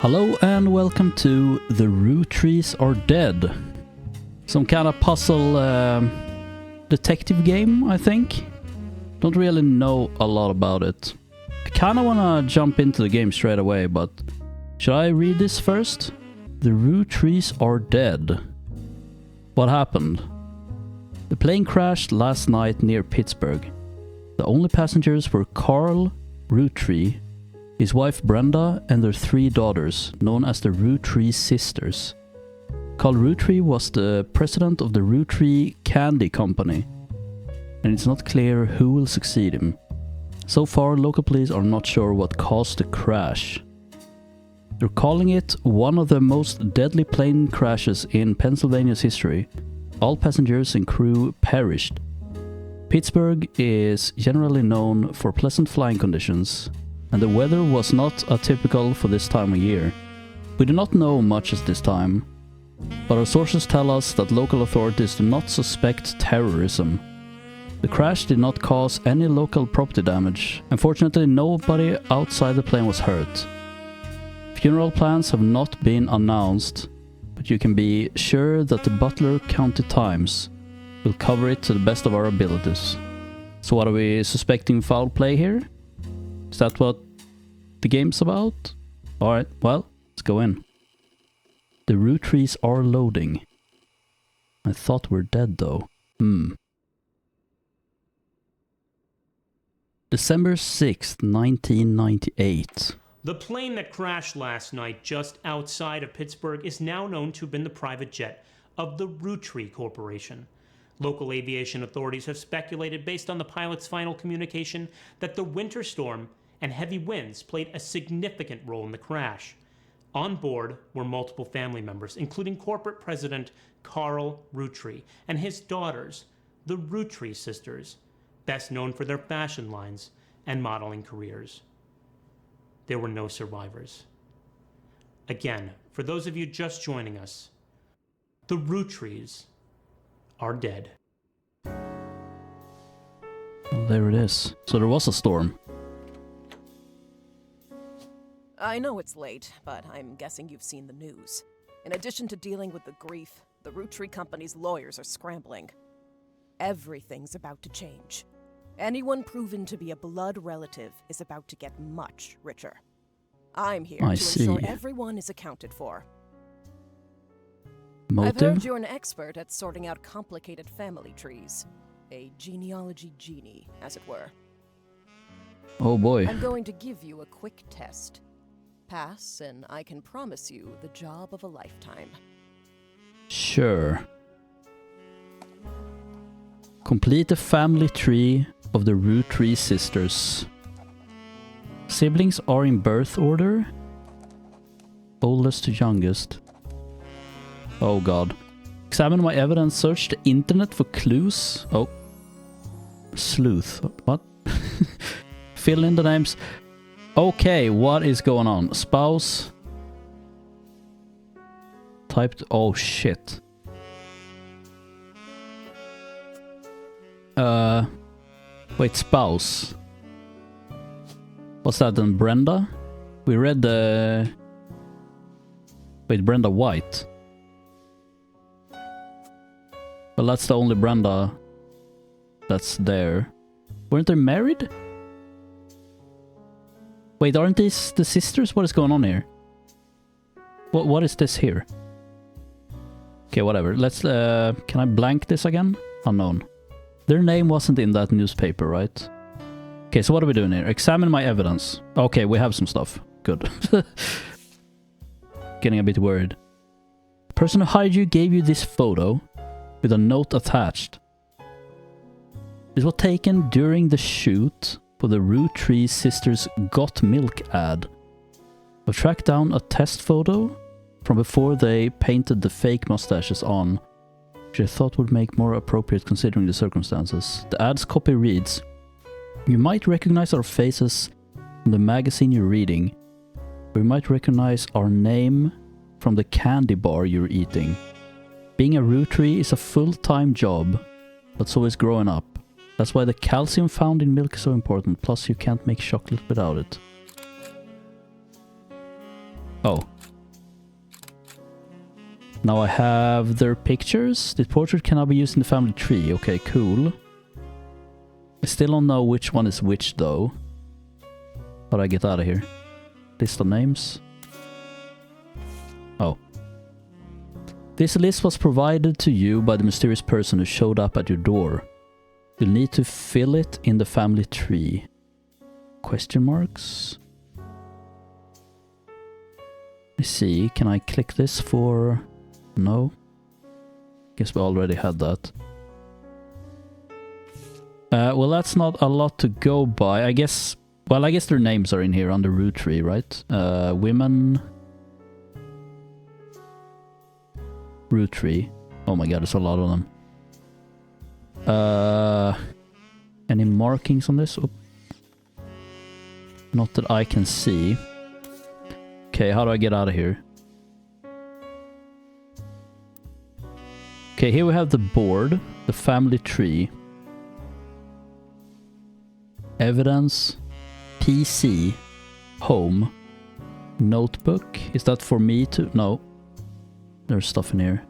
Hello and welcome to The Rootrees Are Dead. Some kind of puzzle detective game, I think. Don't really know a lot about it. I kind of want to jump into the game straight away, but should I read this first? The Rootrees Are Dead. What happened? The plane crashed last night near Pittsburgh. The only passengers were Carl Roottree, his wife Brenda, and their 3 daughters, known as the Roottree Sisters. Carl Roottree was the president of the Roottree Candy Company, and it's not clear who will succeed him. So far, local police are not sure what caused the crash. They're calling it one of the most deadly plane crashes in Pennsylvania's history. All passengers and crew perished. Pittsburgh is generally known for pleasant flying conditions, and the weather was not atypical for this time of year. We do not know much at this time, but our sources tell us that local authorities do not suspect terrorism. The crash did not cause any local property damage, and fortunately nobody outside the plane was hurt. Funeral plans have not been announced, but you can be sure that the Butler County Times will cover it to the best of our abilities. So what are we suspecting foul play here? Is that what the game's about? Alright, well, let's go in. The Rootrees are loading. I thought we're dead though. December 6th, 1998. The plane that crashed last night just outside of Pittsburgh is now known to have been the private jet of the Roottree Corporation. Local aviation authorities have speculated, based on the pilot's final communication, that the winter storm and heavy winds played a significant role in the crash. On board were multiple family members, including corporate president Carl Roottree and his daughters, the Roottree Sisters, best known for their fashion lines and modeling careers. There were no survivors. Again, for those of you just joining us, the Rootrees are dead. Well, there it is. So there was a storm. I know it's late, but I'm guessing you've seen the news. In addition to dealing with the grief, the Roottree Company's lawyers are scrambling. Everything's about to change. Anyone proven to be a blood relative is about to get much richer. I'm here to ensure everyone is accounted for. Motive? I've heard you're an expert at sorting out complicated family trees. A genealogy genie, as it were. Oh boy. I'm going to give you a quick test. Pass, and I can promise you the job of a lifetime. Sure. Complete the family tree of the Roottree Sisters. Siblings are in birth order. Oldest to youngest. Oh god. Examine my evidence, search the internet for clues. Oh. Sleuth. What? Fill in the names. Okay, what is going on? Spouse. Typed. Oh shit. Wait, spouse. What's that then? Brenda? We read the... Wait, Brenda White. Well, that's the only Brenda that's there. Weren't they married? Wait, aren't these the sisters? What is going on here? What is this here? Okay, whatever. Let's, can I blank this again? Unknown. Their name wasn't in that newspaper, right? Okay, so what are we doing here? Examine my evidence. Okay, we have some stuff. Good. Getting a bit worried. The person who hired you gave you this photo with a note attached. This was taken during the shoot for the Roottree Sisters Got Milk ad. I've tracked down a test photo from before they painted the fake mustaches on, which I thought would make more appropriate considering the circumstances. The ad's copy reads, "You might recognize our faces from the magazine you're reading, or you might recognize our name from the candy bar you're eating. Being a Roottree is a full-time job, but so is growing up. That's why the calcium found in milk is so important, plus you can't make chocolate without it." Oh, Now I have their pictures. The portrait cannot be used in the family tree. Okay, cool. I still don't know which one is which though. How do I get out of here? List of names. Oh. This list was provided to you by the mysterious person who showed up at your door. You'll need to fill it in the family tree. Question marks? I see. Can I click this for... No. Guess we already had that. Well, that's not a lot to go by. I guess... Well, I guess their names are in here under Roottree, right? Women... Roottree. Oh my god, there's a lot of them. Any markings on this? Oop. Not that I can see. Okay, how do I get out of here? Okay, here we have the board, the family tree, evidence, PC, home, notebook. Is that for me to... No. There's stuff in here.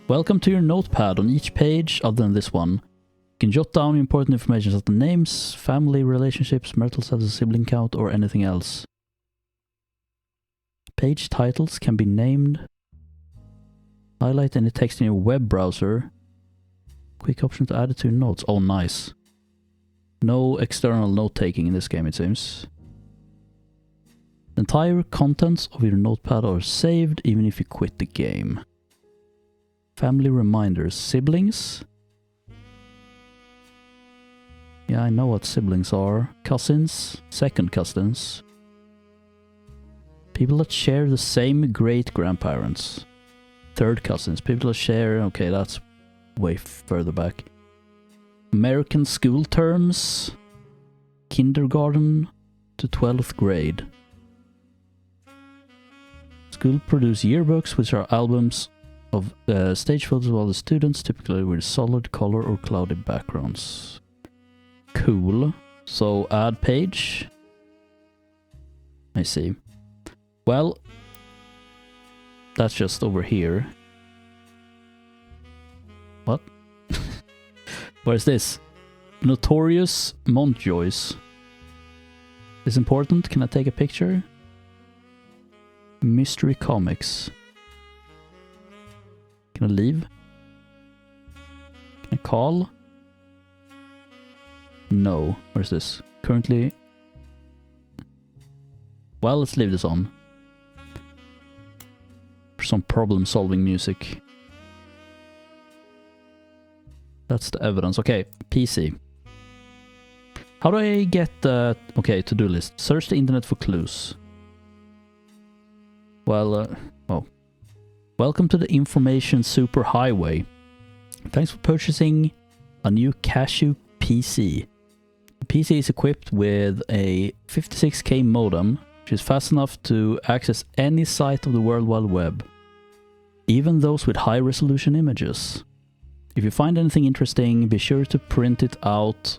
Welcome to your notepad. On each page, other than this one, you can jot down important information such as the names, family relationships, marital status, sibling count, or anything else. Page titles can be named. Highlight any text in your web browser. Quick option to add it to your notes. Oh, nice. No external note-taking in this game, it seems. The entire contents of your notepad are saved even if you quit the game. Family reminders. Siblings. Yeah, I know what siblings are. Cousins. Second cousins. People that share the same great-grandparents. Third cousins. People that share... Okay, that's way further back. American school terms. Kindergarten to 12th grade. School produce yearbooks, which are albums of stage photos of all the students, typically with solid color or cloudy backgrounds. Cool. So, add page. I see. Well, that's just over here. What? Where's this? Notorious Montjoys. Is important? Can I take a picture? Mystery Comics. Can I leave? Can I call? No. Where's this? Currently... Well, let's leave this on. For some problem-solving music. That's the evidence. Okay, PC. How do I get the... Okay, to-do list. Search the internet for clues. Well, oh. Welcome to the Information Superhighway. Thanks for purchasing a new Cashew PC. The PC is equipped with a 56K modem, which is fast enough to access any site of the World Wide Web, even those with high-resolution images. If you find anything interesting, be sure to print it out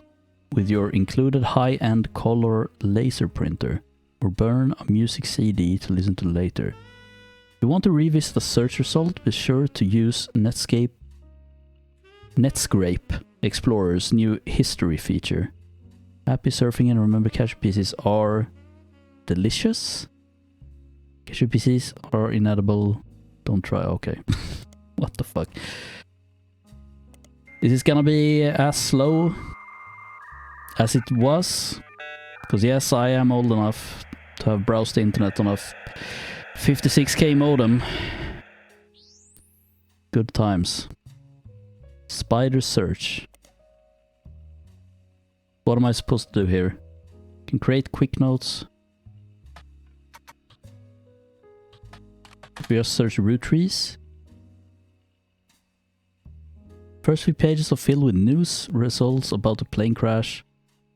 with your included high-end color laser printer, or burn a music CD to listen to later. If you want to revisit a search result, be sure to use Netscape Explorer's new history feature. Happy surfing, and remember, Cashew PCs are delicious. Cashew PCs are inedible. Don't try. Okay. What the fuck? Is this gonna be as slow as it was? Because yes, I am old enough to have browsed the internet on a 56K modem. Good times. Spider search. What am I supposed to do here? Can create quick notes. We just search Roottree. First few pages are filled with news results about the plane crash.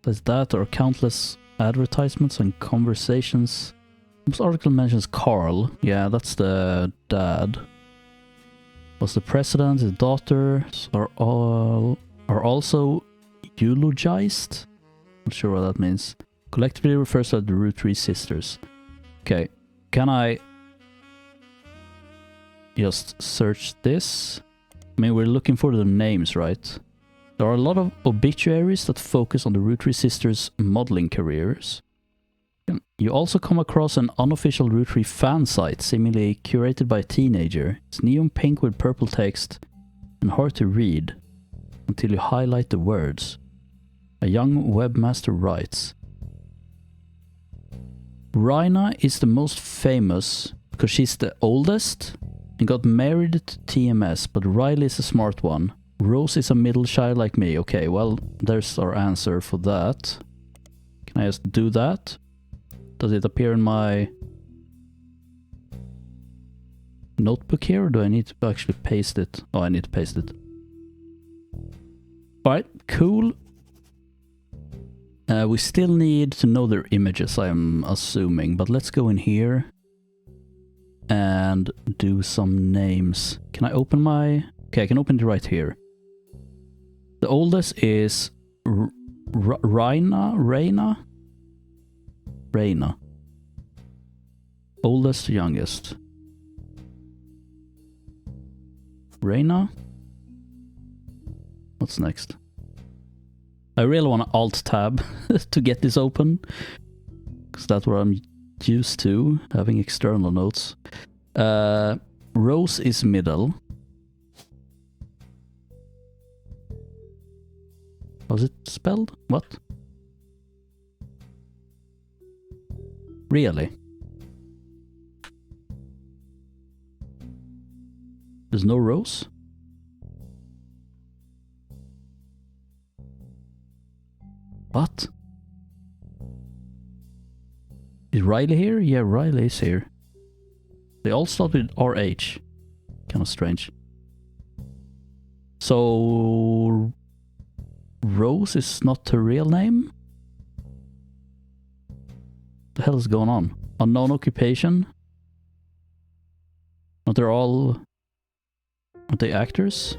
Besides that, there are countless advertisements and conversations. This article mentions Carl. Yeah, that's the dad. Was the president, his daughters are also eulogized? Not sure what that means. Collectively refers to the Roottree Sisters. Okay, can I just search this. I mean, we're looking for the names, right? There are a lot of obituaries that focus on the Roottree Sisters' modeling careers. You also come across an unofficial Roottree fan site, seemingly curated by a teenager. It's neon pink with purple text and hard to read until you highlight the words. A young webmaster writes, Raina is the most famous because she's the oldest and got married to TMS, but Riley is a smart one. Rose is a middle child like me. Okay, well, there's our answer for that. Can I just do that? Does it appear in my notebook here, or do I need to actually paste it? Oh, I need to paste it. Alright, cool. We still need to know their images, I'm assuming, but let's go in here and do some names. Can I open my... Okay, I can open it right here. The oldest is Raina? Oldest to youngest. Raina? What's next? I really want to Alt-tab to get this open, because that's what I'm used to, having external notes. Rose is middle. Was it spelled? What? Really? There's no Rose? What? Is Riley here? Yeah, Riley is here. They all start with RH. Kind of strange. So... Rose is not her real name? What the hell is going on? Unknown occupation? But they're all... Are they actors?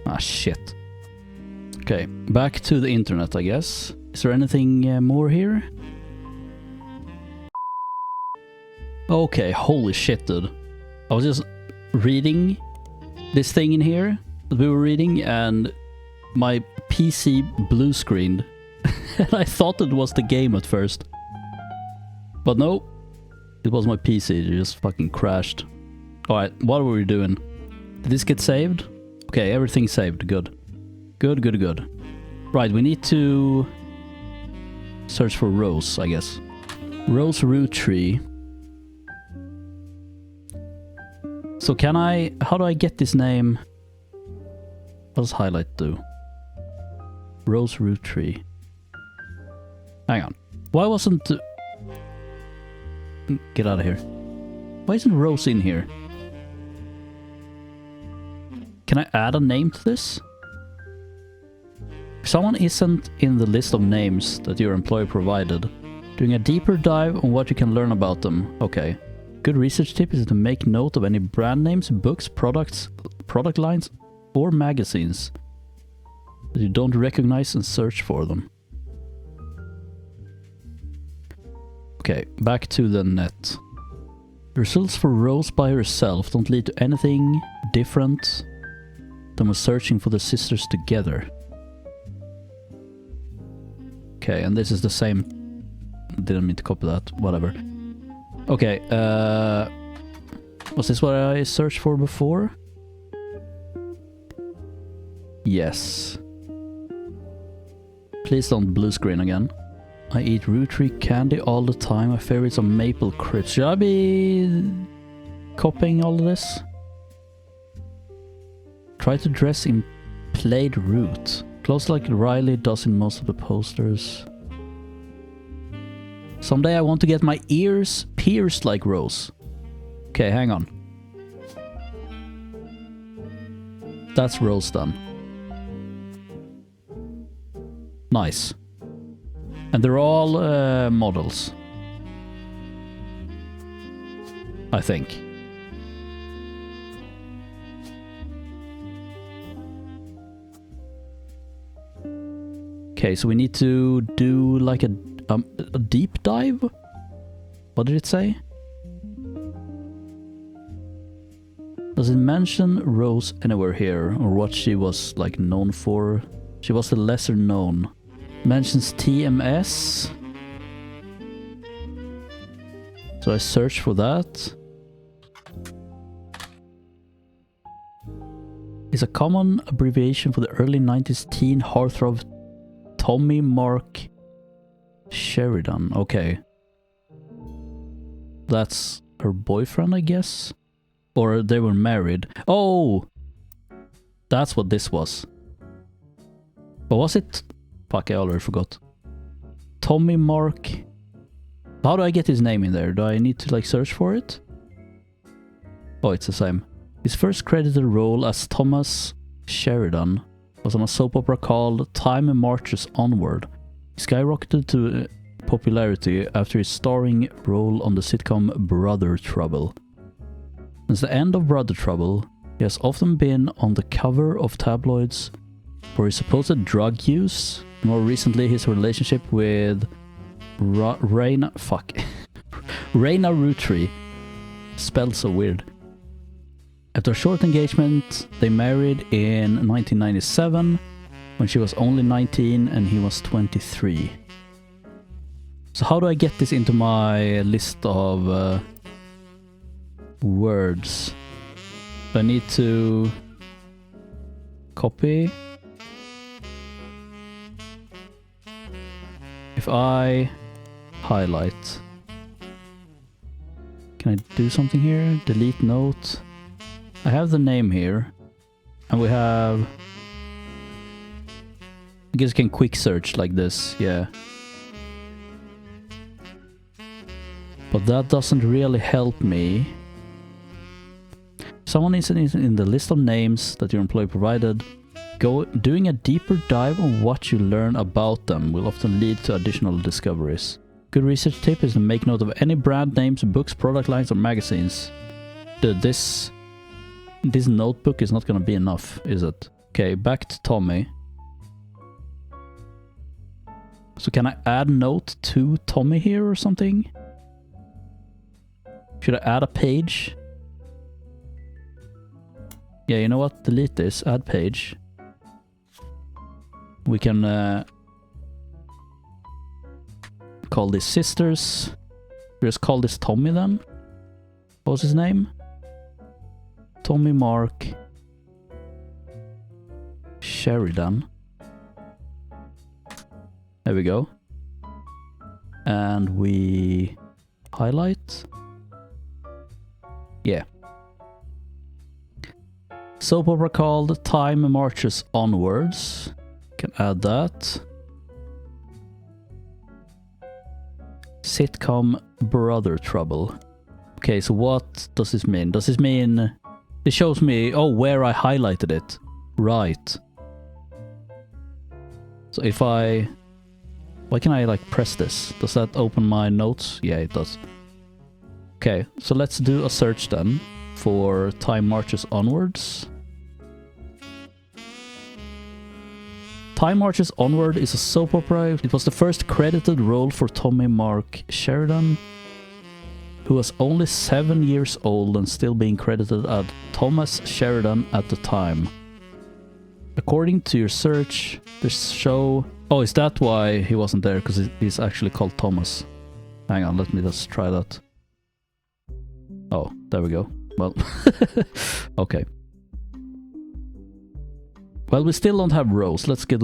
Ah, shit. Okay, back to the internet, I guess. Is there anything more here? Okay, holy shit, dude. I was just reading this thing in here that we were reading, and my PC blue screened. And I thought it was the game at first. But no, it was my PC, it just fucking crashed. Alright, what were we doing? Did this get saved? Okay, everything's saved, good. Good, good, good. Right, we need to search for Rose, I guess. Rose Roottree. So can I... How do I get this name? What does highlight do? Rose Roottree. Hang on. Why wasn't... Get out of here. Why isn't Rose in here? Can I add a name to this? If someone isn't in the list of names that your employer provided, doing a deeper dive on what you can learn about them. Okay. Good research tip is to make note of any brand names, books, products, product lines, or magazines that you don't recognize and search for them. Okay, back to the net. The results for Rose by herself don't lead to anything different than when searching for the sisters together. Okay, and this is the same. Didn't mean to copy that, whatever. Okay, was this what I searched for before? Yes. Please don't blue screen again. I eat Roottree candy all the time. My favorites are maple crisps. Should I be copying all of this? Try to dress in plaid root. Close like Riley does in most of the posters. Someday I want to get my ears pierced like Rose. Okay, hang on. That's Rose done. Nice. And they're all models. I think. Okay, so we need to do like a deep dive? What did it say? Does it mention Rose anywhere here, or what she was like known for? She was the lesser known. Mentions TMS. So I search for that. It's a common abbreviation for the early 90s teen heartthrob Tommy Mark Sheridan. Okay. That's her boyfriend, I guess? Or they were married. Oh! That's what this was. But was it? Fuck, I already forgot. Tommy Mark. How do I get his name in there? Do I need to like search for it? Oh, it's the same. His first credited role as Thomas Sheridan was on a soap opera called Time Marches Onward. He skyrocketed to popularity after his starring role on the sitcom Brother Trouble. Since the end of Brother Trouble, he has often been on the cover of tabloids for his supposed drug use. More recently, his relationship with Raina Roottree. Spelled so weird. After a short engagement, they married in 1997 when she was only 19 and he was 23. So how do I get this into my list of words? Do I need to copy? If I highlight, can I do something here? Delete note. I have the name here, and we have, I guess I can quick search like this, yeah. But that doesn't really help me. Someone is in the list of names that your employee provided. Doing a deeper dive on what you learn about them will often lead to additional discoveries. Good research tip is to make note of any brand names, books, product lines, or magazines. Dude, this notebook is not gonna be enough, is it? Okay, back to Tommy. So can I add note to Tommy here or something? Should I add a page? Yeah, you know what? Delete this. Add page. We can call this Sisters. Just call this Tommy then. What was his name? Tommy Mark Sheridan. There we go. And we highlight. Yeah. Soap opera called Time Marches Onwards. Can add that. Sitcom Brother Trouble. Okay, so what does this mean? Does this mean it shows me, oh, where I highlighted it? Right. So if why can I like press this? Does that open my notes? Yeah, it does. Okay, so let's do a search then for Time Marches Onwards. Time Marches Onward is a soap opera. It was the first credited role for Tommy Mark Sheridan, who was only 7 years old and still being credited as Thomas Sheridan at the time. According to your search, the show... Oh, is that why he wasn't there? Because he's actually called Thomas. Hang on, let me just try that. Oh, there we go. Well, okay. Well, we still don't have Rose. Let's get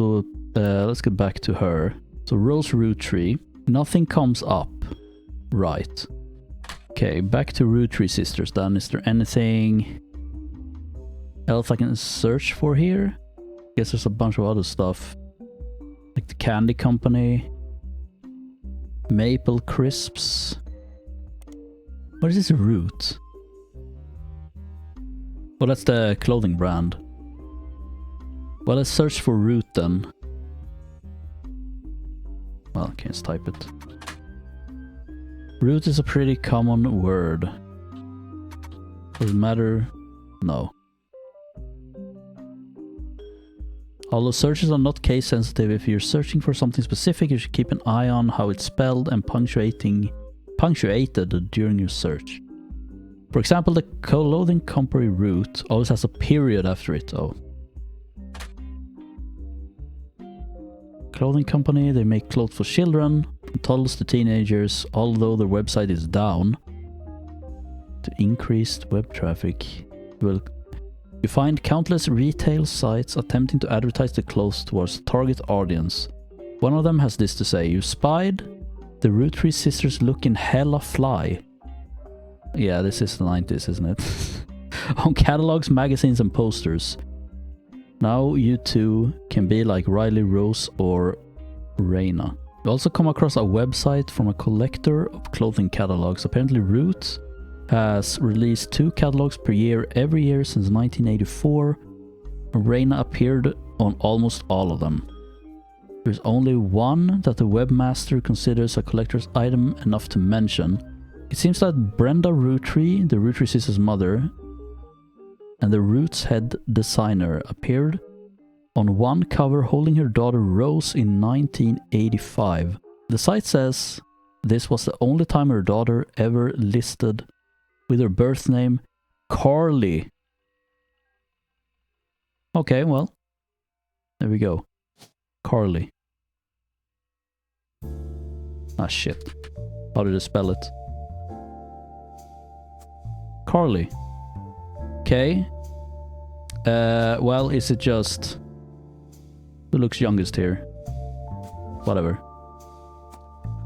back to her. So Rose Roottree. Nothing comes up. Right. Okay, back to Roottree Sisters then. Is there anything else I can search for here? Guess there's a bunch of other stuff. Like the candy company. Maple crisps. What is this Root? Well, that's the clothing brand. Well, let's search for Root then. Well, I can't type it. Root is a pretty common word. Does it matter? No. Although searches are not case sensitive, if you're searching for something specific, you should keep an eye on how it's spelled and punctuated during your search. For example, the clothing company Root always has a period after it. Oh. Clothing company, they make clothes for children, from toddlers to teenagers, although their website is down. To increased web traffic, you find countless retail sites attempting to advertise the clothes towards the target audience. One of them has this to say: you spied the Roottree Sisters looking hella fly. Yeah, this is the 90s, isn't it? On catalogs, magazines and posters. Now you too can be like Riley Rose or Raina. You also come across a website from a collector of clothing catalogs. Apparently Root has released 2 catalogs per year every year since 1984. Raina appeared on almost all of them. There's only one that the webmaster considers a collector's item enough to mention. It seems that Brenda Roottree, the Roottree Sisters' mother, and the Root's head designer appeared on one cover holding her daughter Rose in 1985. The site says this was the only time her daughter ever listed with her birth name, Carly. Okay, well, there we go. Carly. Ah, shit. How did I spell it? Carly. Okay. Well, is it just... Who looks youngest here? Whatever.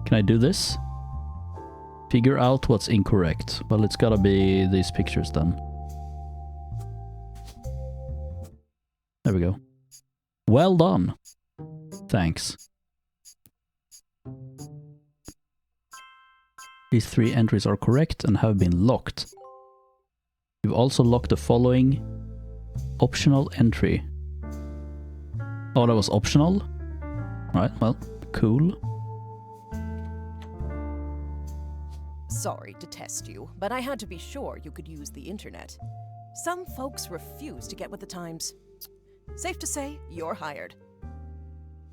Can I do this? Figure out what's incorrect. Well, it's gotta be these pictures then. There we go. Well done. Thanks. These 3 entries are correct and have been locked. You've also locked the following optional entry. Oh, that was optional? Right, well, cool. Sorry to test you, but I had to be sure you could use the internet. Some folks refuse to get with the times. Safe to say, you're hired.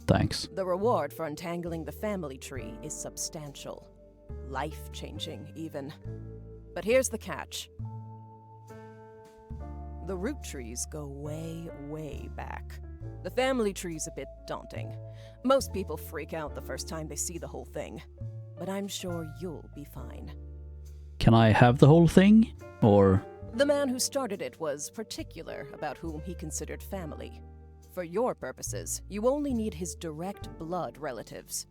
Thanks. The reward for untangling the family tree is substantial. Life-changing, even. But here's the catch. The Rootrees go way, way back. The family tree's a bit daunting. Most people freak out the first time they see the whole thing. But I'm sure you'll be fine. Can I have the whole thing? Or... The man who started it was particular about whom he considered family. For your purposes, you only need his direct blood relatives.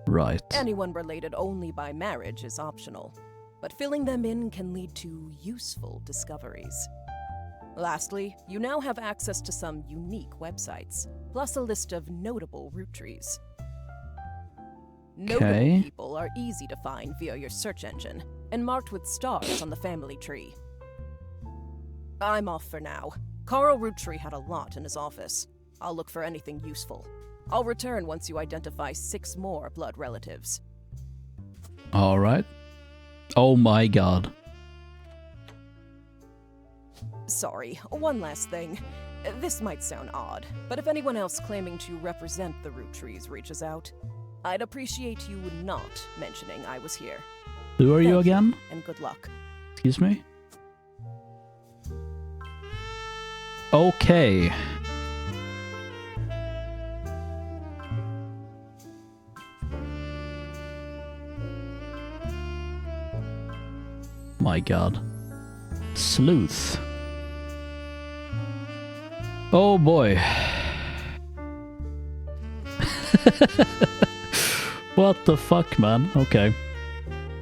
Right. Anyone related only by marriage is optional, but filling them in can lead to useful discoveries. Lastly, you now have access to some unique websites, plus a list of notable Roottrees. Notable people are easy to find via your search engine, and marked with stars on the family tree. I'm off for now. Carl Roottree had a lot in his office. I'll look for anything useful. I'll return once you identify 6 more blood relatives. Alright. Oh my god. Sorry, one last thing. This might sound odd, but if anyone else claiming to represent the Rootrees reaches out, I'd appreciate you not mentioning I was here. Who are you again? And good luck. Excuse me? Okay. My god. Sleuth. Oh boy. What the fuck, man? Okay.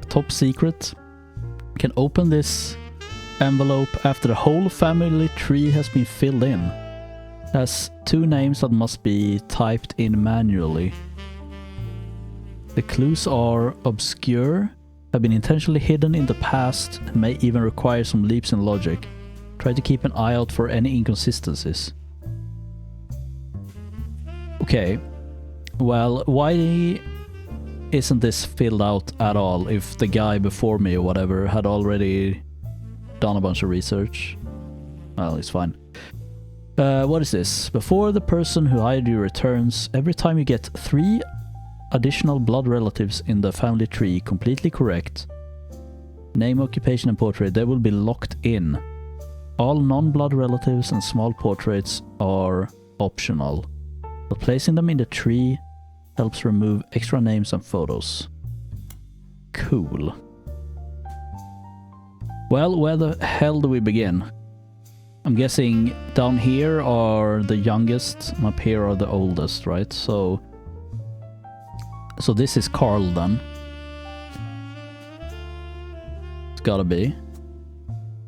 Top secret. Can open this envelope after the whole family tree has been filled in. It has 2 names that must be typed in manually. The clues are obscure, have been intentionally hidden in the past, and may even require some leaps in logic. Try to keep an eye out for any inconsistencies. Okay. Well, why isn't this filled out at all if the guy before me or whatever had already done a bunch of research? Well, it's fine. What is this? Before the person who hired you returns, every time you get 3 additional blood relatives in the family tree completely correct, Name, occupation, and portrait. They will be locked in. All non-blood relatives and small portraits are optional, but placing them in the tree helps remove extra names and photos. Cool. Well, where the hell do we begin? I'm guessing down here are the youngest, and up here are the oldest, right? So this is Carl then. It's gotta be.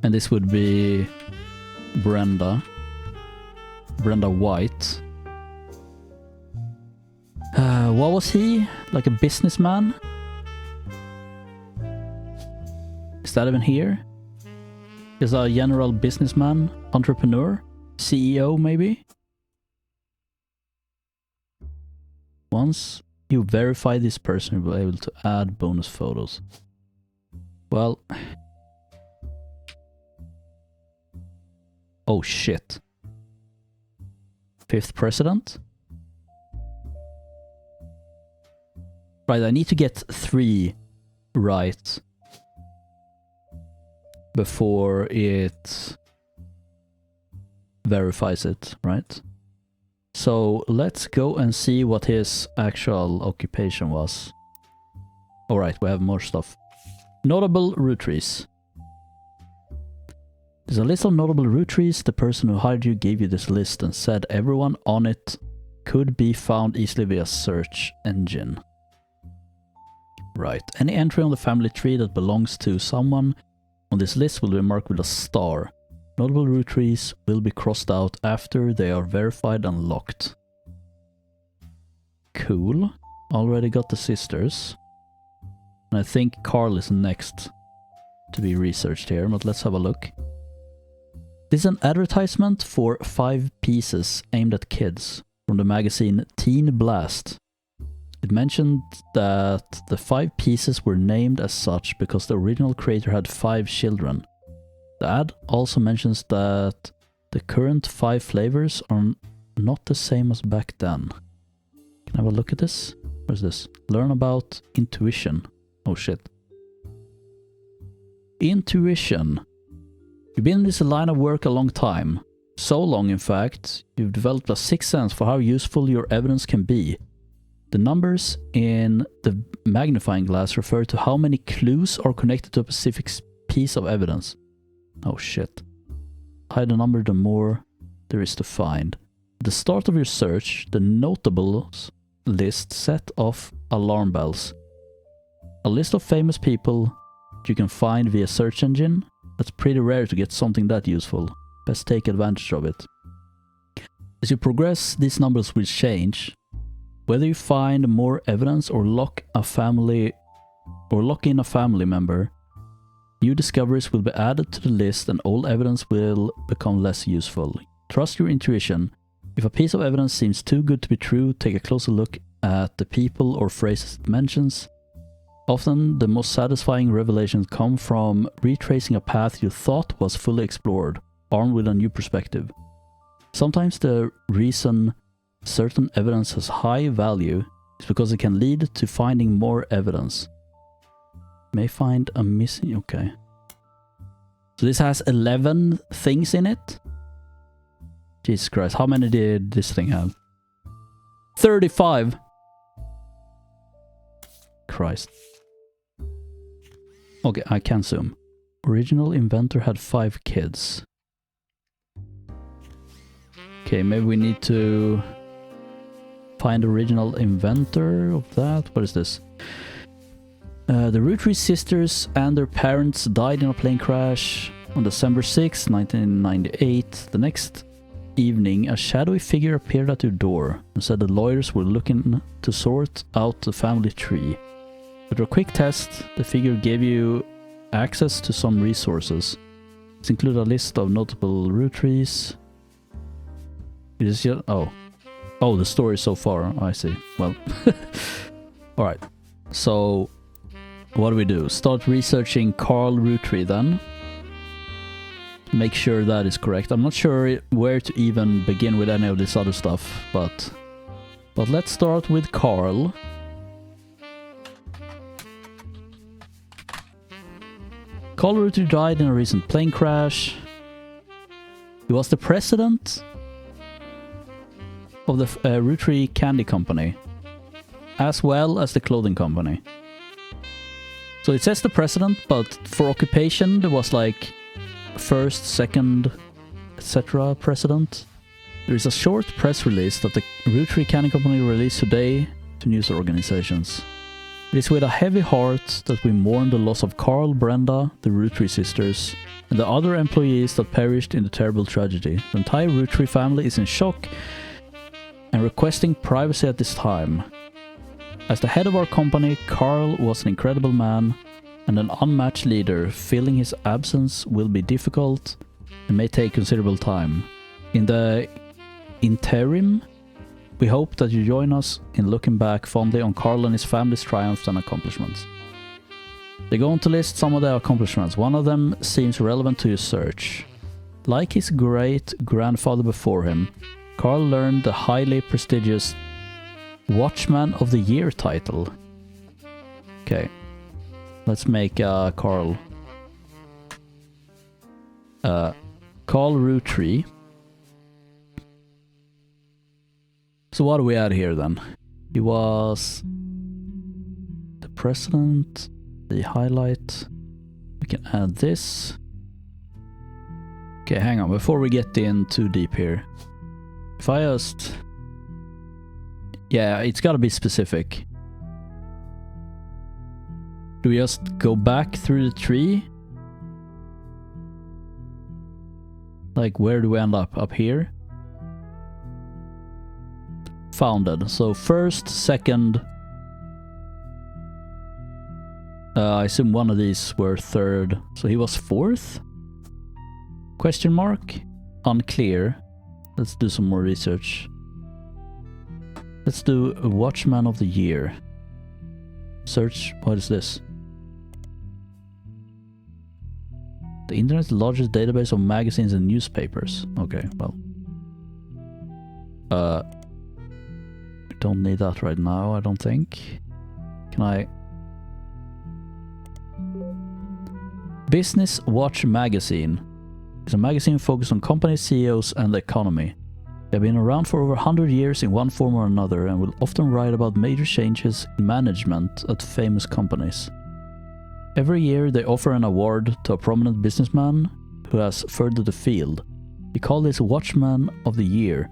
And this would be Brenda. Brenda White. What was he? Like a businessman? Is that even here? Is a general businessman? Entrepreneur? CEO maybe? Once you verify this person, you'll be able to add bonus photos. Well... Oh shit. 5th president? Right, I need to get 3 right before it verifies it, right? So let's go and see what his actual occupation was. Alright, we have more stuff. Notable Roottree. There's a list of notable Roottree. The person who hired you gave you this list and said everyone on it could be found easily via search engine. Right, any entry on the family tree that belongs to someone on this list will be marked with a star. Notable Roottree will be crossed out after they are verified and locked. Cool. Already got the sisters. And I think Carl is next to be researched here, but let's have a look. This is an advertisement for 5 pieces aimed at kids from the magazine Teen Blast. It mentioned that the 5 pieces were named as such because the original creator had 5 children. The ad also mentions that the current 5 flavors are not the same as back then. Can I have a look at this? Where's this? Learn about intuition. Oh shit. Intuition. You've been in this line of work a long time. So long, in fact, you've developed a sixth sense for how useful your evidence can be. The numbers in the magnifying glass refer to how many clues are connected to a specific piece of evidence. Oh shit. The higher the number, the more there is to find. At the start of your search, the notables list set off alarm bells. A list of famous people you can find via search engine. That's pretty rare to get something that useful. Best take advantage of it. As you progress, these numbers will change. Whether you find more evidence or lock in a family member, new discoveries will be added to the list and old evidence will become less useful. Trust your intuition. If a piece of evidence seems too good to be true, take a closer look at the people or phrases it mentions. Often, the most satisfying revelations come from retracing a path you thought was fully explored, armed with a new perspective. Sometimes the reason certain evidence has high value is because it can lead to finding more evidence. May find a missing... okay. So this has 11 things in it? Jesus Christ, how many did this thing have? 35! Christ. Okay, I can zoom. Original inventor had 5 kids. Okay, maybe we need to find original inventor of that. What is this? The Roottree Sisters and their parents died in a plane crash on December 6, 1998. The next evening, a shadowy figure appeared at your door and said the lawyers were looking to sort out the family tree. After a quick test, the figure gave you access to some resources. This included a list of notable Rootrees. It is just... oh, the story so far. I see. Well, alright. So, what do we do? Start researching Carl Roottree then. Make sure that is correct. I'm not sure where to even begin with any of this other stuff, but let's start with Carl. Carl Roottree died in a recent plane crash. He was the president of the Roottree Candy Company, as well as the clothing company. So it says the president, but for occupation there was like first, second, etc. president. There is a short press release that the Roottree Candy Company released today to news organizations. It is with a heavy heart that we mourn the loss of Carl, Brenda, the Roottree Sisters, and the other employees that perished in the terrible tragedy. The entire Roottree family is in shock and requesting privacy at this time. As the head of our company, Carl was an incredible man and an unmatched leader. Filling his absence will be difficult and may take considerable time. In the interim, we hope that you join us in looking back fondly on Carl and his family's triumphs and accomplishments. They go on to list some of their accomplishments. One of them seems relevant to your search. Like his great-grandfather before him, Carl learned the highly prestigious Watchman of the Year title. Okay, let's make Carl. Carl Roottree. So what do we add here then? He was the president, the highlight. We can add this. Okay, hang on, before we get in too deep here. If I just... Yeah, it's gotta be specific. Do we just go back through the tree? Like, where do we end up? Up here? Founded. So first, second... I assume one of these were third. So he was fourth? Question mark? Unclear. Let's do some more research. Let's do a Watchman of the Year. Search, what is this? The internet's largest database of magazines and newspapers. Okay, well. We don't need that right now, I don't think. Can I... Business Watch Magazine. It's a magazine focused on companies, CEOs and the economy. They have been around for over 100 years in one form or another and will often write about major changes in management at famous companies. Every year they offer an award to a prominent businessman who has furthered the field. We call this Watchman of the Year.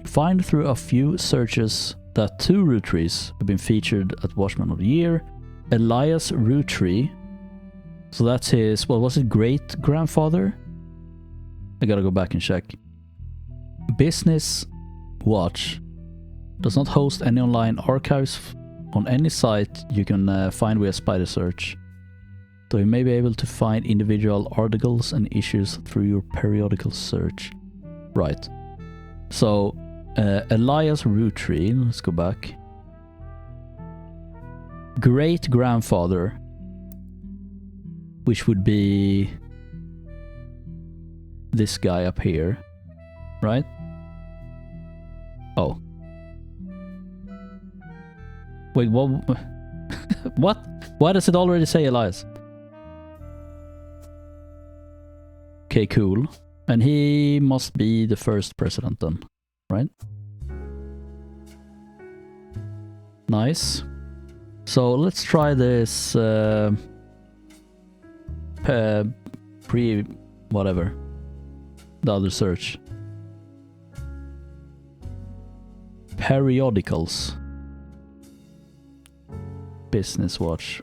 Find through a few searches that 2 Rootrees have been featured at Watchman of the Year. Elias Roottree. So that's his, what was it, great-grandfather? I gotta go back and check. Business Watch does not host any online archives on any site you can find with a spider search, though you may be able to find individual articles and issues through your periodical search. Right. So, Elias Roottree, let's go back. Great-grandfather, which would be this guy up here, right? Oh. Wait, what? What? Why does it already say Elias? Okay, cool. And he must be the first president then, right? Nice. So let's try this whatever. The other search. Periodicals. Business Watch.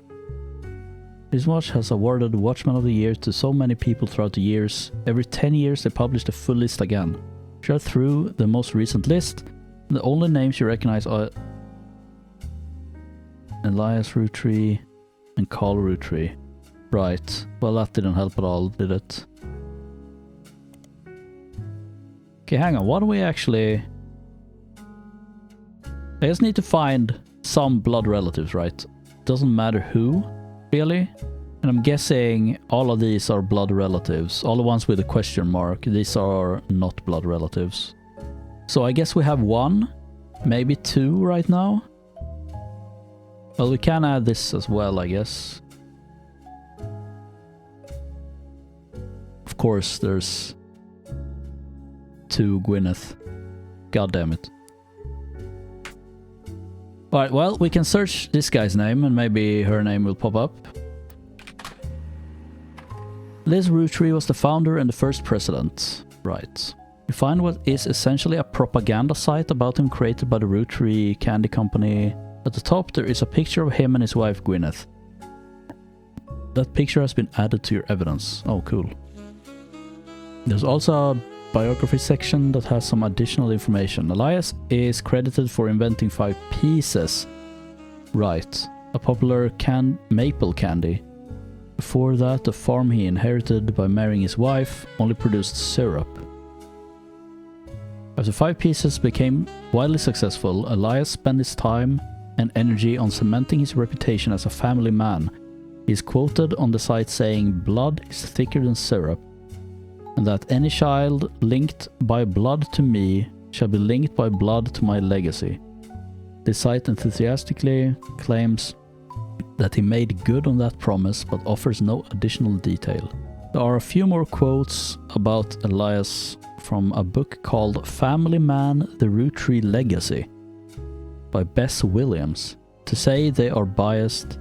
This watch has awarded Watchman of the Year to so many people throughout the years. Every 10 years they publish the full list again. Share through the most recent list. The only names you recognize are Elias Roottree and Carl Roottree. Right. Well, that didn't help at all, did it? Okay, hang on. What do we actually... I just need to find some blood relatives, right? Doesn't matter who, really. And I'm guessing all of these are blood relatives. All the ones with a question mark, these are not blood relatives. So I guess we have 1, maybe 2 right now. Well, we can add this as well, I guess. of course there's 2 Gwyneth. God damn it. Alright, well, we can search this guy's name and maybe her name will pop up. Liz Roottree was the founder and the first president. Right. You find what is essentially a propaganda site about him created by the Roottree Candy Company. At the top there is a picture of him and his wife Gwyneth. That picture has been added to your evidence. Oh, cool. There's also a biography section that has some additional information. Elias is credited for inventing 5 pieces. Right. A popular maple candy. Before that, the farm he inherited by marrying his wife only produced syrup. After 5 pieces became widely successful, Elias spent his time and energy on cementing his reputation as a family man. He is quoted on the site saying, "Blood is thicker than syrup, and that any child linked by blood to me shall be linked by blood to my legacy." This site enthusiastically claims that he made good on that promise, but offers no additional detail. There are a few more quotes about Elias from a book called Family Man, The Roottree Legacy by Bess Williams. To say they are biased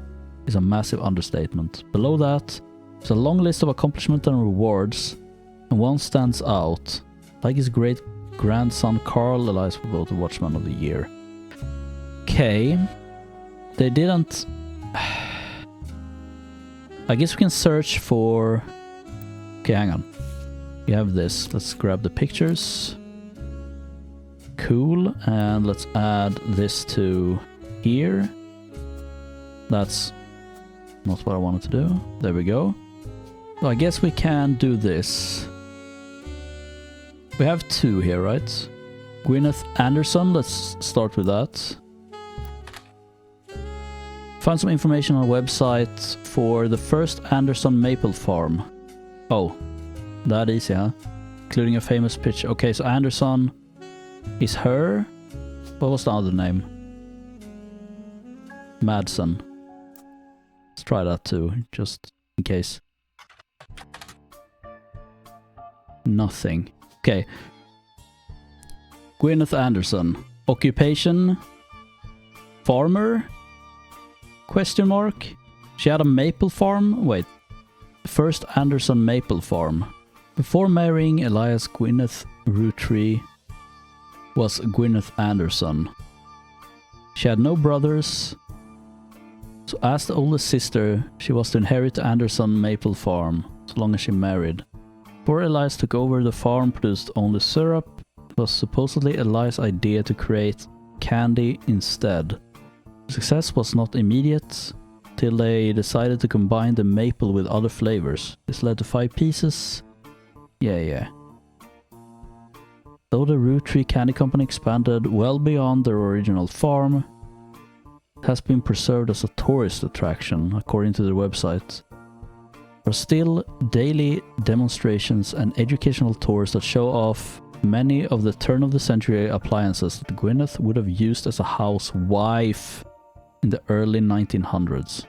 is a massive understatement. Below that, there's a long list of accomplishments and rewards, and one stands out, like his great-grandson Carl. Elias was voted Watchman of the Year. Okay, they didn't... I guess we can search for... Okay, hang on. We have this. Let's grab the pictures. Cool, and let's add this to here. That's not what I wanted to do. There we go. So I guess we can do this. We have 2 here, right? Gwyneth Anderson, let's start with that. Find some information on a website for the first Anderson maple farm. Oh, that easy, huh? Including a famous pitch. Okay, so Anderson is her. What was the other name? Madsen. Let's try that too, just in case. Nothing. Okay. Gwyneth Anderson. Occupation? Farmer? Question mark? She had a maple farm? Wait. First Anderson maple farm. Before marrying Elias, Gwyneth Roottree was Gwyneth Anderson. She had no brothers, so as the oldest sister, she was to inherit the Anderson maple farm, so long as she married. Before Elias took over, the farm produced only syrup. It was supposedly Elias' idea to create candy instead. Success was not immediate, till they decided to combine the maple with other flavors. This led to 5 pieces. Yeah. Though the Roottree Candy Company expanded well beyond their original farm, it has been preserved as a tourist attraction, according to their website. There are still daily demonstrations and educational tours that show off many of the turn-of-the-century appliances that Gwyneth would have used as a housewife in the early 1900s.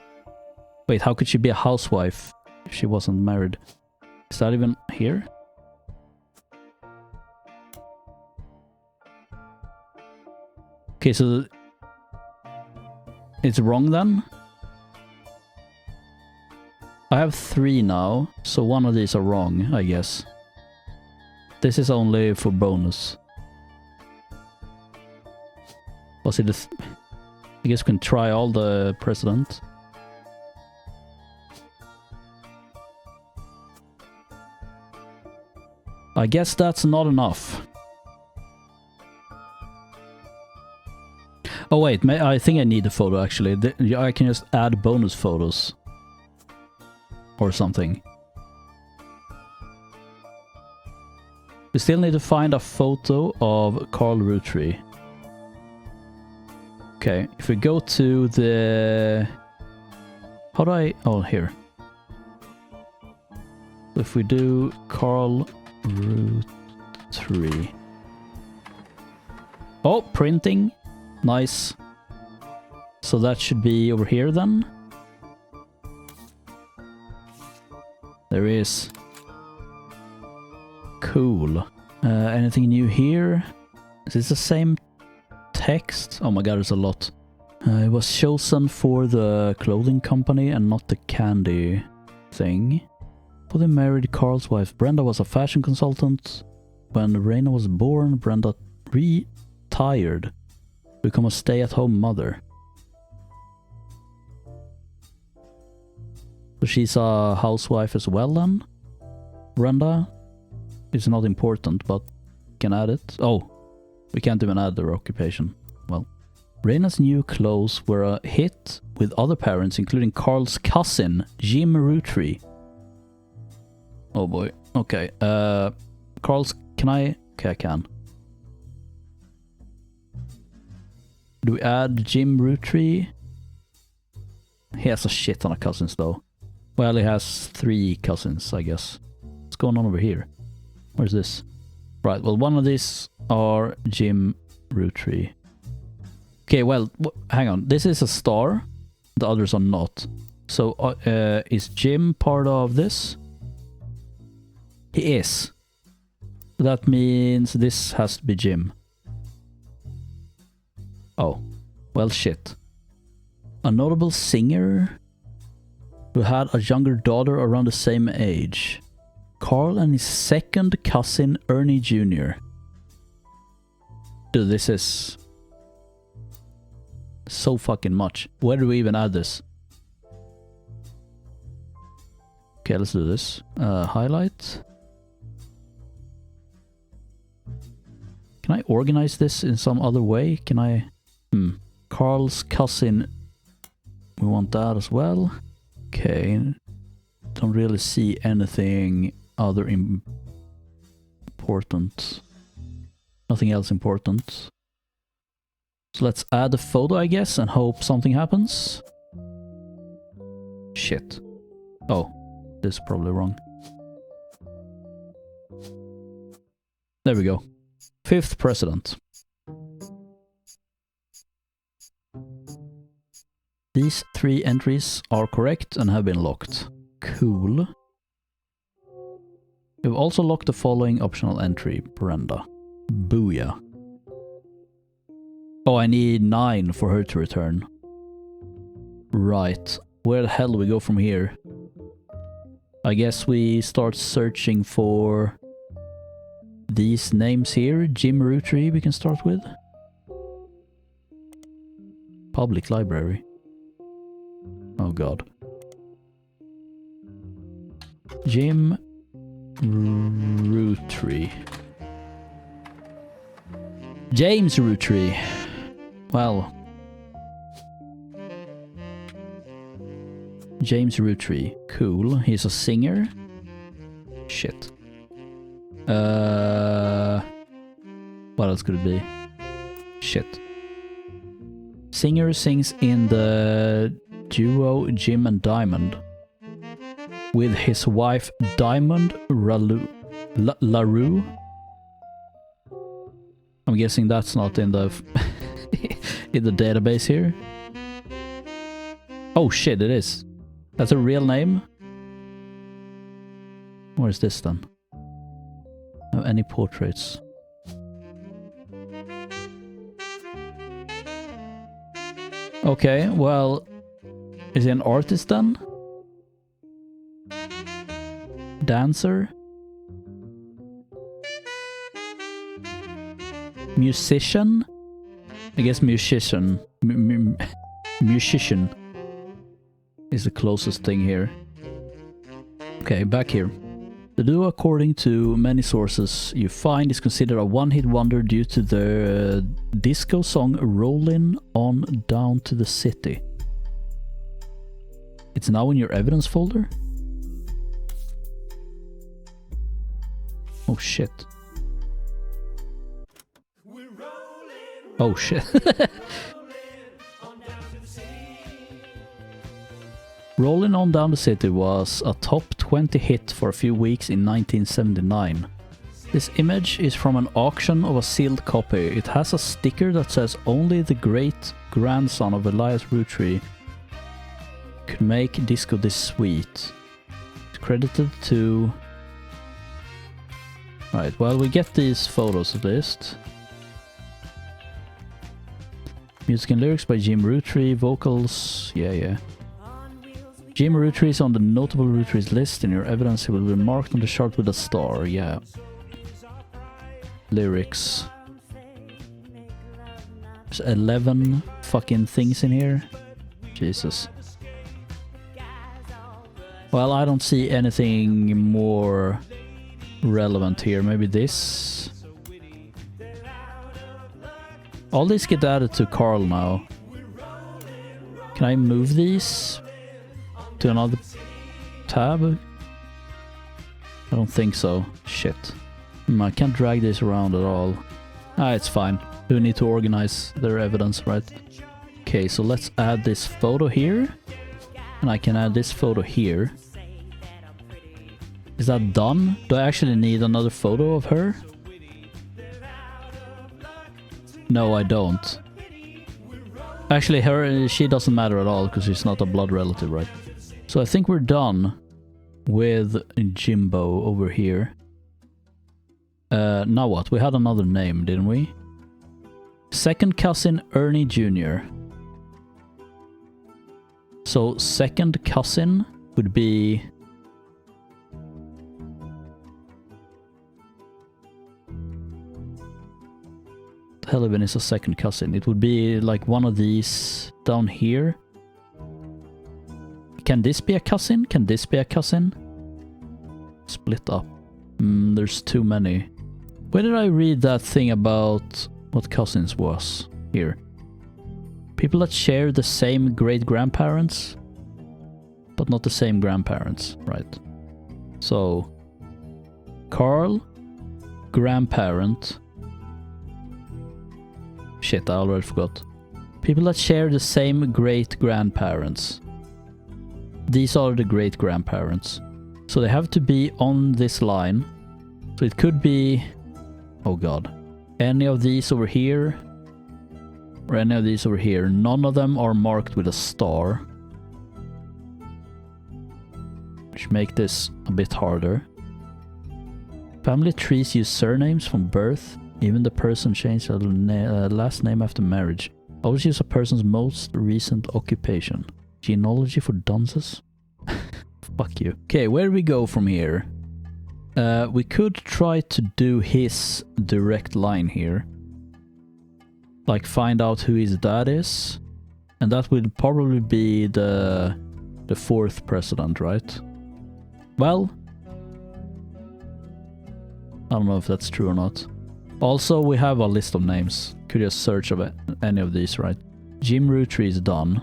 Wait, how could she be a housewife if she wasn't married? Is that even here? Okay, so it's wrong then? I have 3 now, so one of these are wrong, I guess. This is only for bonus. Was it I guess we can try all the president. I guess that's not enough. Oh wait, I think I need a photo actually. I can just add bonus photos. Or something. We still need to find a photo of Carl Roottree. Okay, if we go to the... How do I... Oh, here. If we do Carl Roottree. Oh, printing. Nice. So that should be over here then. There is. Cool. Anything new here? Is this the same text? Oh my god, there's a lot. It was chosen for the clothing company and not the candy thing. But they married Carl's wife. Brenda was a fashion consultant. When Raina was born, Brenda retired to become a stay-at-home mother. So she's a housewife as well then? Brenda? It's not important, but can add it. Oh, we can't even add their occupation. Well, Raina's new clothes were a hit with other parents, including Carl's cousin, Jim Roottree. Oh boy. Okay. Carl's... Can I... Okay, I can. Do we add Jim Roottree? He has a shit ton of cousins though. Well, he has 3 cousins, I guess. What's going on over here? Where's this? Right, well, one of these are Jim Roottree. Okay, well, hang on. This is a star. The others are not. So, is Jim part of this? He is. That means this has to be Jim. Oh. Well, shit. A notable singer who had a younger daughter around the same age. Carl and his second cousin, Ernie Jr. Dude, this is so fucking much. Where do we even add this? Okay, let's do this. Highlight. Can I organize this in some other way? Can I... Carl's cousin. We want that as well. Okay. Don't really see anything other important. Nothing else important. So let's add a photo, I guess, and hope something happens. Shit. Oh, this is probably wrong. There we go. 5th president. These 3 entries are correct and have been locked. Cool. We've also locked the following optional entry, Brenda. Booyah. Oh, I need 9 for her to return. Right. Where the hell do we go from here? I guess we start searching for these names here. Jim Roottree we can start with. Public library. Oh god. Jim Roottree. James Roottree. Well. James Roottree. Cool. He's a singer. Shit. What else could it be? Shit. Singer sings in the duo Jim and Diamond with his wife Diamond LaRue. I'm guessing that's not in the in the database here. Oh shit, it is. That's a real name. Where is this then? No, any portraits? Okay, well, is he an artist then? Dancer? Musician? I guess musician. Musician is the closest thing here. Okay, back here. The duo, according to many sources you find, is considered a one-hit wonder due to their disco song Rollin' On Down to the City. It's now in your evidence folder? Oh shit. Oh shit. Rollin' On Down the City was a top 20 hit for a few weeks in 1979. This image is from an auction of a sealed copy. It has a sticker that says only the great-grandson of Elias Roottrie could make disco this sweet. It's credited to Right, well, we get these photos at least. Music and lyrics by Jim Roottree, vocals, yeah. Jim Roottree is on the notable Rootrees list. In your evidence, he will be marked on the chart with a star, yeah. Lyrics. There's 11 fucking things in here. Jesus. Well, I don't see anything more relevant here. Maybe this. All these get added to Carl now. Can I move these to another tab? I don't think so. Shit. I can't drag this around at all. Ah, it's fine. We need to organize their evidence, right? Okay, so let's add this photo here. And I can add this photo here. Is that done? Do I actually need another photo of her? No, I don't. Actually, she doesn't matter at all because she's not a blood relative, right? So I think we're done with Jimbo over here. Now what? We had another name, didn't we? Second cousin Ernie Jr. So second cousin would be... the hell even is a second cousin? It would be like one of these down here. Can this be a cousin? Can this be a cousin? Split up. There's too many. Where did I read that thing about what cousins was? Here. People that share the same great-grandparents, but not the same grandparents, right? So, Carl, grandparent. Shit, I already forgot. People that share the same great-grandparents. These are the great-grandparents. So they have to be on this line. So it could be... oh god. Any of these over here. Or any of these over here. None of them are marked with a star. Which make this a bit harder. Family trees use surnames from birth. Even the person changed their last name after marriage. Always use a person's most recent occupation. Genealogy for dunces? Fuck you. Okay, where do we go from here? We could try to do his direct line here. Like find out who his dad is. And that would probably be the fourth president, right? Well, I don't know if that's true or not. Also, we have a list of names. Could just search of any of these, right? Jim Roottree is done.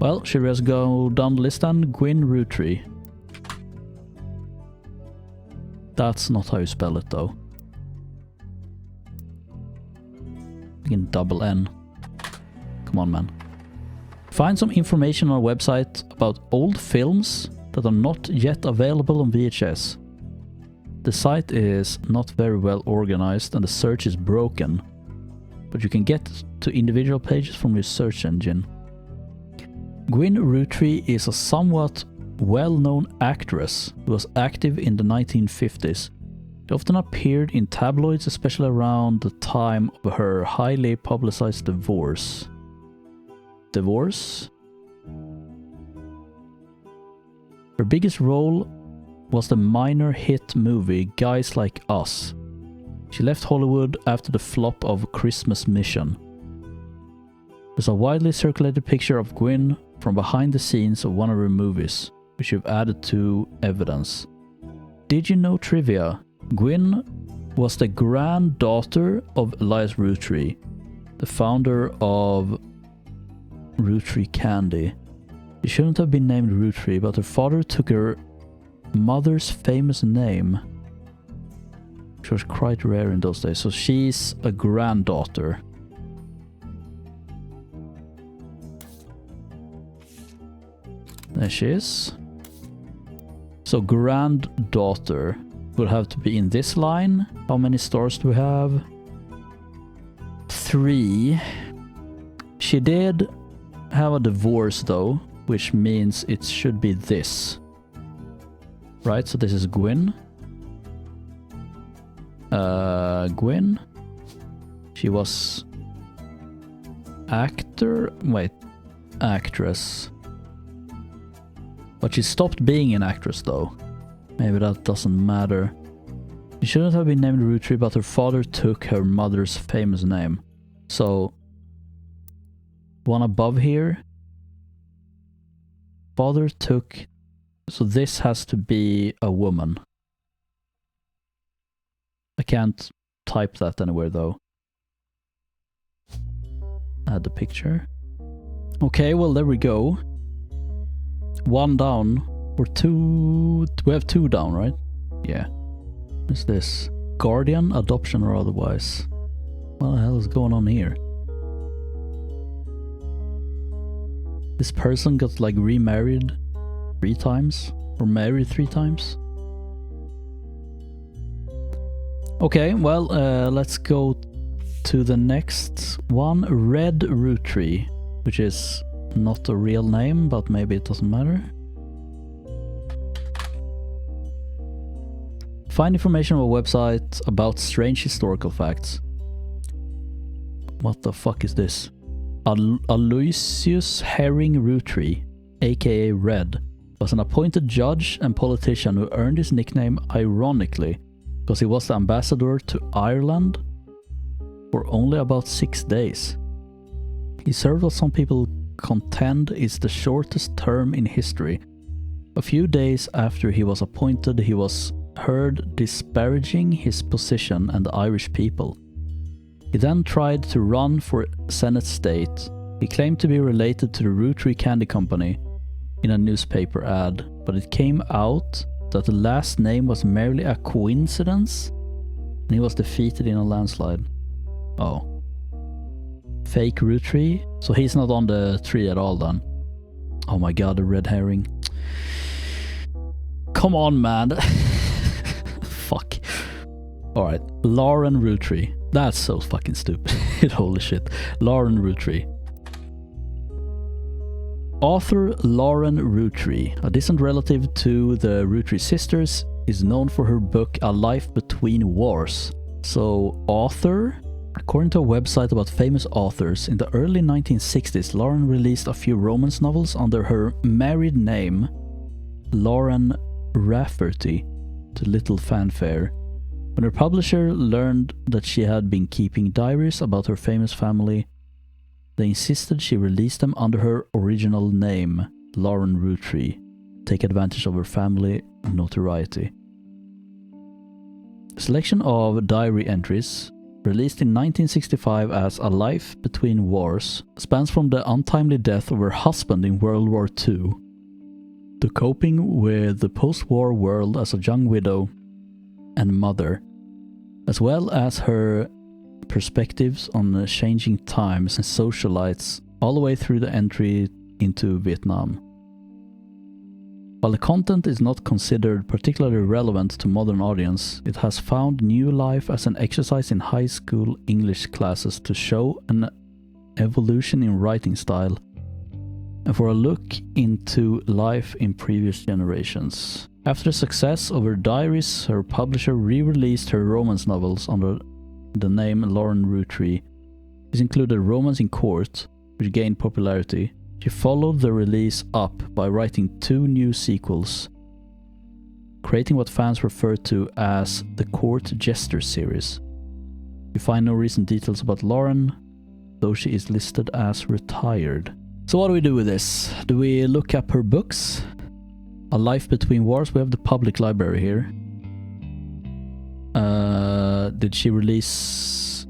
Well, should we just go down the list then? Gwyn Roottree. That's not how you spell it though. Again, double N. Come on, man. Find some information on our website about old films that are not yet available on VHS. The site is not very well organized and the search is broken, but you can get to individual pages from your search engine. Gwyn Roottree is a somewhat well-known actress who was active in the 1950s. She often appeared in tabloids, especially around the time of her highly publicized divorce. Divorce? Her biggest role was the minor hit movie Guys Like Us. She left Hollywood after the flop of Christmas Mission. There's a widely circulated picture of Gwyn from behind the scenes of one of her movies, which you've added to evidence. Did you know trivia? Gwyn was the granddaughter of Elias Roottree, the founder of Roottree Candy. She shouldn't have been named Roottree, but her father took her mother's famous name, which was quite rare in those days. So she's a granddaughter. There she is. So granddaughter will have to be in this line. How many stars do we have? 3. She did have a divorce though, which means it should be this. Right, so this is Gwyn. Gwyn. She was actress. But she stopped being an actress though. Maybe that doesn't matter. She shouldn't have been named Roottree, but her father took her mother's famous name. So, one above here. Father took... So this has to be a woman. I can't type that anywhere though. Add the picture. Okay, well there we go. One down. Or two... We have two down, right? Yeah. What's this? Guardian, adoption or otherwise? What the hell is going on here? This person got like remarried 3 times? Or married 3 times? Okay, well, let's go to the next one. Red Roottree, which is not a real name, but maybe it doesn't matter. Find information on a website about strange historical facts. What the fuck is this? Aloysius Herring Roottree, aka Red, was an appointed judge and politician who earned his nickname ironically because he was the ambassador to Ireland for only about 6 days. He served what some people contend is the shortest term in history. A few days after he was appointed, he was heard disparaging his position and the Irish people. He then tried to run for Senate state. He claimed to be related to the Roottree Candy Company in a newspaper ad, but it came out that the last name was merely a coincidence and he was defeated in a landslide. Oh. Fake Roottree? So he's not on the tree at all then. Oh my god, the red herring. Come on, man. Fuck. Alright, Lauren Roottree. That's so fucking stupid. Holy shit. Lauren Roottree. Author Lauren Roottree, a distant relative to the Roottree Sisters, is known for her book A Life Between Wars. So, author? According to a website about famous authors, in the early 1960s, Lauren released a few romance novels under her married name, Lauren Rafferty, to little fanfare. When her publisher learned that she had been keeping diaries about her famous family, they insisted she release them under her original name, Lauren Roottree, take advantage of her family notoriety. A selection of diary entries, released in 1965 as A Life Between Wars, spans from the untimely death of her husband in World War II to coping with the post-war world as a young widow and mother, as well as her perspectives on the changing times and socialites all the way through the entry into Vietnam. While the content is not considered particularly relevant to modern audience, it has found new life as an exercise in high school English classes to show an evolution in writing style and for a look into life in previous generations. After the success of her diaries, her publisher re-released her romance novels under the name Lauren Roottree. This included Romance in Court, which gained popularity. She followed the release up by writing 2 new sequels, creating what fans refer to as the Court Jester series. You find no recent details about Lauren, though she is listed as retired. So what do we do with this? Do we look up her books? A Life Between Wars, we have the public library here. Did she release...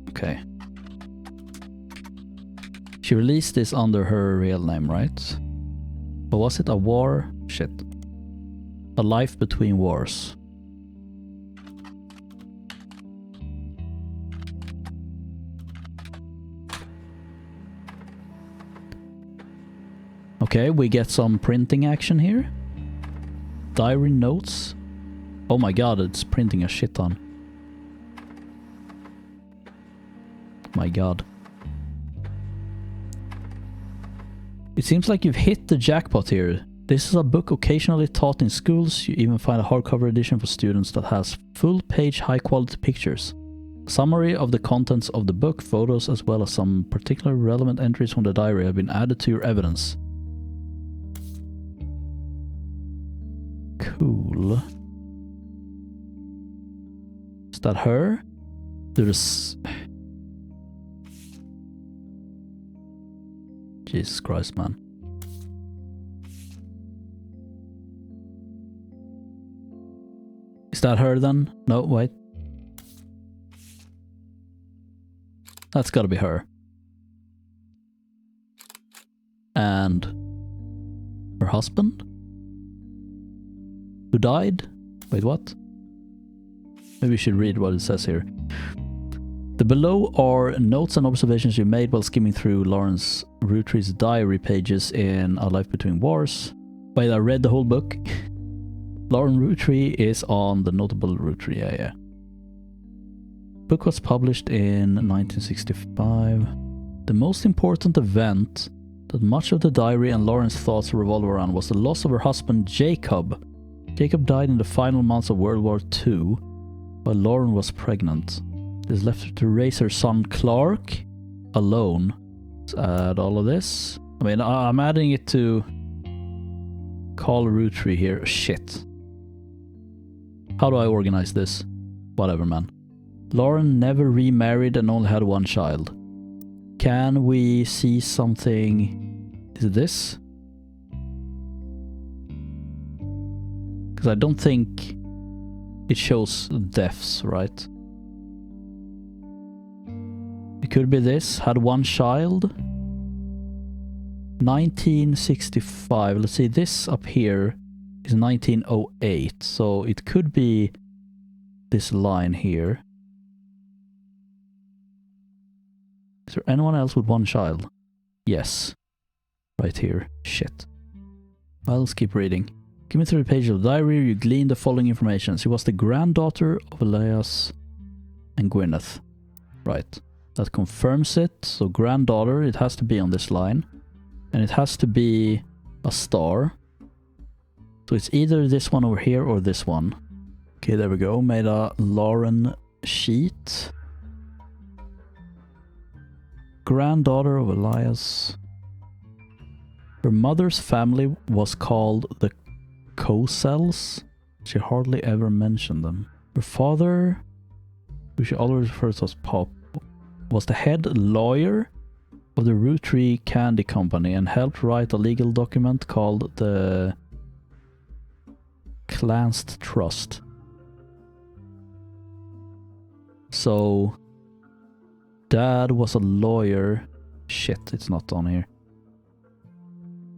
Okay. She released this under her real name, right? But was it a war? Shit. A Life Between Wars. Okay, we get some printing action here. Diary notes. Oh my god, it's printing a shit ton. My god. It seems like you've hit the jackpot here. This is a book occasionally taught in schools. You even find a hardcover edition for students that has full-page high-quality pictures. A summary of the contents of the book, photos, as well as some particularly relevant entries from the diary have been added to your evidence. Cool. Is that her? There's... Jesus Christ, man. Is that her then? No, wait. That's gotta be her. And her husband? Who died? Wait, what? Maybe we should read what it says here. The below are notes and observations you made while skimming through Lawrence Rootree's diary pages in A Life Between Wars. Wait, I read the whole book. Lauren Roottree is on the notable Roottree, yeah. Book was published in 1965. The most important event that much of the diary and Lauren's thoughts revolve around was the loss of her husband Jacob. Jacob died in the final months of World War II while Lauren was pregnant. This left her to raise her son Clark alone. Let's add all of this. I mean, I'm adding it to call Roottree here. Shit. How do I organize this? Whatever, man. Lauren never remarried and only had one child. Can we see something? Is it this? Because I don't think it shows deaths, right? It could be this. Had one child. 1965. Let's see, this up here is 1908. So it could be this line here. Is there anyone else with one child? Yes. Right here. Shit. Well, let's keep reading. Give me through the page of the diary, you glean the following information. She was the granddaughter of Elias and Gwyneth. Right. That confirms it. So granddaughter, it has to be on this line. And it has to be a star. So it's either this one over here or this one. Okay, there we go. Made a Lauren sheet. Granddaughter of Elias. Her mother's family was called the Cosels. She hardly ever mentioned them. Her father, who she always refers to as Pop, was the head lawyer of the Roottree Candy Company and helped write a legal document called the Clanced Trust. So, Dad was a lawyer. Shit, it's not on here.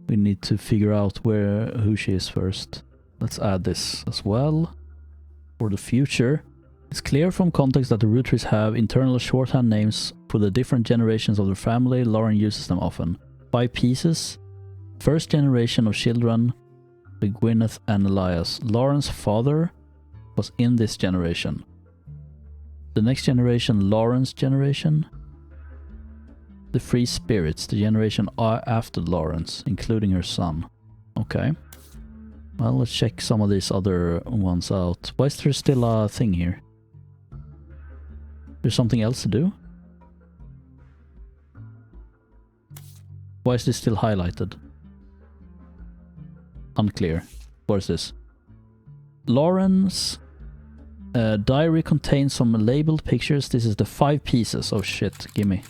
We need to figure out who she is first. Let's add this as well. For the future. It's clear from context that the Rootrees have internal shorthand names for the different generations of their family. Lauren uses them often. 5 pieces. First generation of children with Gwyneth and Elias. Lauren's father was in this generation. The next generation, Lauren's generation. The Free Spirits, the generation after Lawrence, including her son. Okay. Well, let's check some of these other ones out. Why is there still a thing here? There's something else to do? Why is this still highlighted? Unclear. What is this? Lauren's diary contains some labeled pictures. This is the 5 pieces. Oh shit, gimme.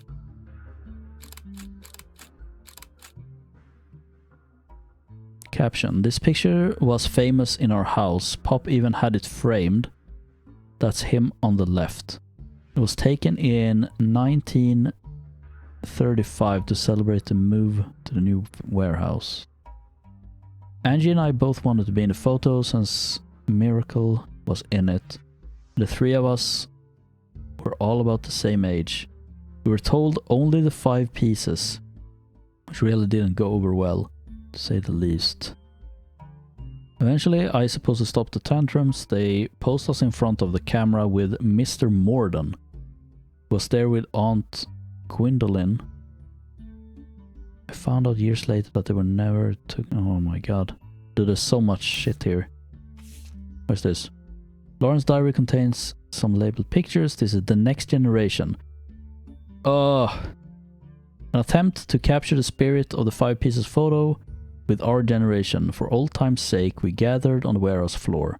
Caption. This picture was famous in our house. Pop even had it framed. That's him on the left. It was taken in 1935 to celebrate the move to the new warehouse. Angie and I both wanted to be in the photo since Miracle was in it. The 3 of us were all about the same age. We were told only the 5 pieces, which really didn't go over well, to say the least. Eventually, I suppose to stop the tantrums, they posed us in front of the camera with Mr. Morden, who was there with Aunt Gwendolyn. I found out years later that they were never took. Oh my god. Dude, there's so much shit here. Where's this? Lauren's diary contains some labeled pictures. This is the next generation. An attempt to capture the spirit of the 5 pieces photo with our generation. For old time's sake, we gathered on the warehouse floor.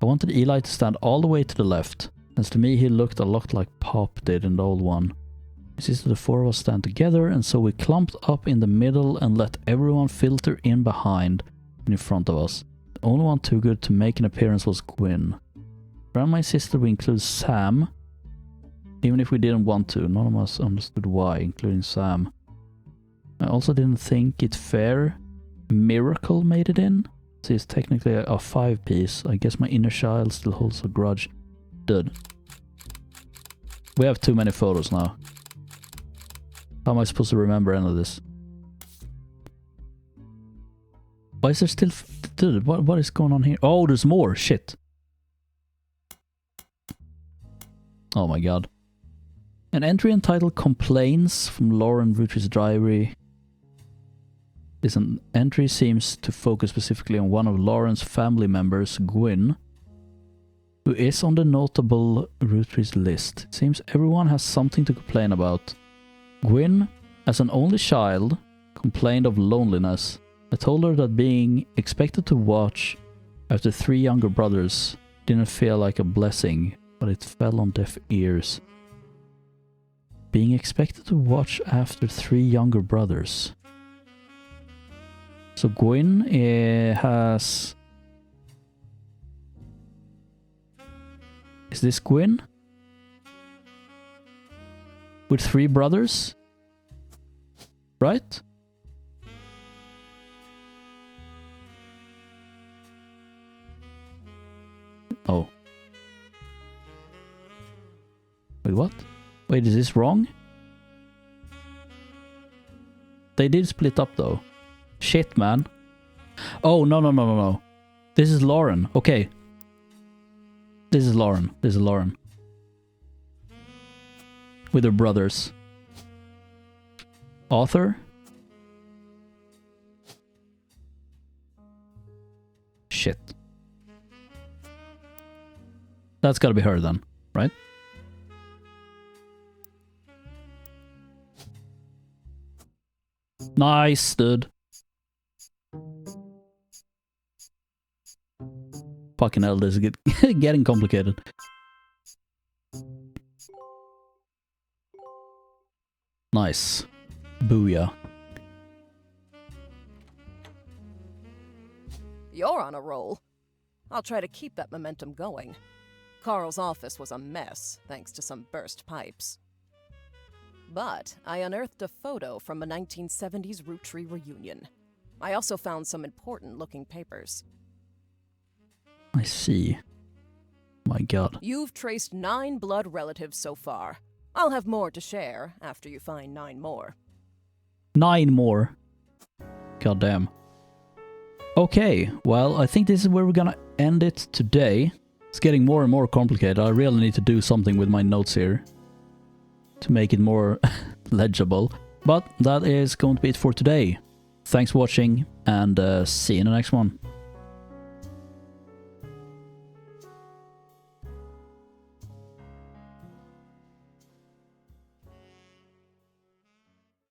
I wanted Eli to stand all the way to the left, as to me he looked a lot like Pop did in the old one. My sister, the 4 of us stand together, and so we clumped up in the middle and let everyone filter in behind and in front of us. The only one too good to make an appearance was Gwyn. Around my sister we include Sam, even if we didn't want to. None of us understood why, including Sam. I also didn't think it fair Miracle made it in. So it's technically a 5-piece. I guess my inner child still holds a grudge. Dude. We have too many photos now. How am I supposed to remember any of this? Why is there still... Dude, what is going on here? Oh, there's more! Shit. Oh my god. An entry entitled Complaints from Lauren Rootree's diary. This entry seems to focus specifically on one of Lauren's family members, Gwyn, who is on the notable Rootrees list. It seems everyone has something to complain about. Gwyn, as an only child, complained of loneliness. I told her that being expected to watch after 3 younger brothers didn't feel like a blessing, but it fell on deaf ears. Being expected to watch after 3 younger brothers. So Gwyn has... Is this Gwyn? With 3 brothers? Right? Oh. Wait, what? Wait, is this wrong? They did split up though. Shit, man. Oh, no. This is Lauren. Okay. This is Lauren. This is Lauren. With her brothers. Author? Shit. That's gotta be her then, right? Nice, dude. Fucking hell, this is getting complicated. Nice. Booyah. You're on a roll. I'll try to keep that momentum going. Carl's office was a mess, thanks to some burst pipes. But I unearthed a photo from a 1970s Roottree reunion. I also found some important-looking papers. I see. My god. You've traced 9 blood relatives so far. I'll have more to share after you find 9 more. 9 more? God damn. Okay, well, I think this is where we're gonna end it today. It's getting more and more complicated. I really need to do something with my notes here to make it more legible. But that is going to be it for today. Thanks for watching, and see you in the next one.